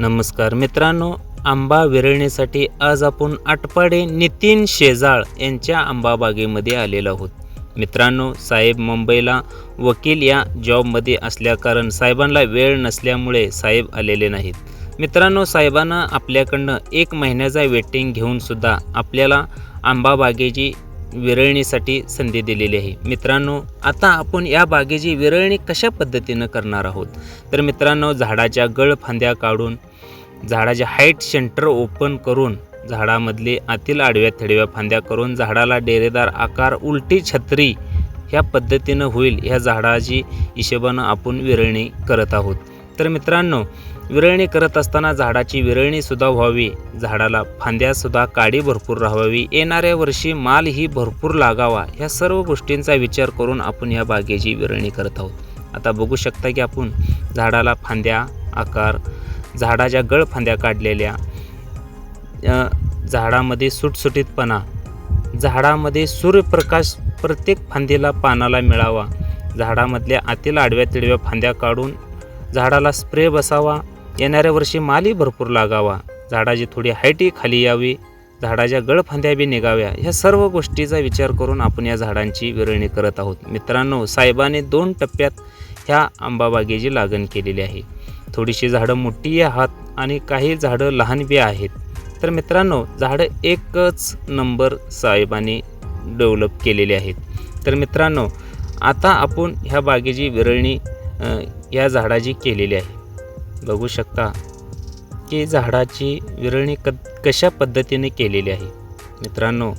नमस्कार मित्रांनो, आंबा विरळणीसाठी आज आपण आटपाडे नितीन शेजाळ यांच्या आंबा बागेमध्ये आलेलो आहोत. मित्रांनो, साहेब मुंबईला वकील या जॉबमध्ये असल्याकारण साहेबांना वेळ नसल्यामुळे साहेब आलेले नाहीत. मित्रांनो, साहेबांना आपल्याकडनं 1 महिन्याचा वेटिंग घेऊन सुद्धा आपल्याला आंबा बागेची विरळणीसाठी संधी दिलेली आहे. मित्रांनो, आता आपण या बागेची विरळणी कशा पद्धतीनं करणार आहोत तर मित्रांनो, झाडाच्या गळफांद्या काढून झाडाचे हाईट सेंटर ओपन करून झाडामधले आतील आडव्या थिडव्या फांद्या करून झाडाला डेरेदार आकार उलटी छत्री ह्या पद्धतीनं होईल ह्या झाडाची हिशोबानं आपण विरळणी करत आहोत. तर मित्रांनो, विरळणी करत असताना झाडाची विरळणीसुद्धा व्हावी, झाडाला फांद्यासुद्धा काडी भरपूर राहावी, येणाऱ्या वर्षी मालही भरपूर लागावा, ह्या सर्व गोष्टींचा विचार करून आपण ह्या बागेची विरळणी करत आहोत. आता बघू शकता की आपण झाडाला फांद्या आकार, झाडाच्या गळफांद्या काढलेल्या, झाडामध्ये सुटसुटीतपणा, झाडामध्ये सूर्यप्रकाश प्रत्येक फांदीला पानाला मिळावा, झाडामधल्या आतील आडव्या तिडव्या फांद्या काढून झाडाला स्प्रे बसावा, येणाऱ्या वर्षी मालही भरपूर लागावा, झाडाची थोडी हाईटही खाली यावी, झाडाच्या गळफांद्या बी निघाव्या, ह्या सर्व गोष्टीचा विचार करून आपण या झाडांची विरळणी करत आहोत. मित्रांनो, साहेबाने 2 टप्प्यात ह्या आंबा बागेची लागण केलेली आहे. थोडीशी झाडं मोठी आहेत आणि काही झाडं लहान बी आहेत. तर मित्रांनो, झाडं एकच नंबर साहेबांनी डेव्हलप केलेली आहेत. तर मित्रांनो, आता आपण ह्या बागेची विरळणी या झाडाची केलेली आहे. बघू शकता की झाडाची विरळणी कशा पद्धतीने केलेली आहे. मित्रांनो,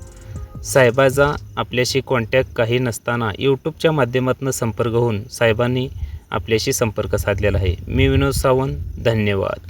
साहेबाचा आपल्याशी कॉन्टॅक्ट काही नसताना यूट्यूबच्या माध्यमातून संपर्क होऊन साहेबांनी आपल्याशी संपर्क साधलेला आहे. मी विनोद सावंत, धन्यवाद.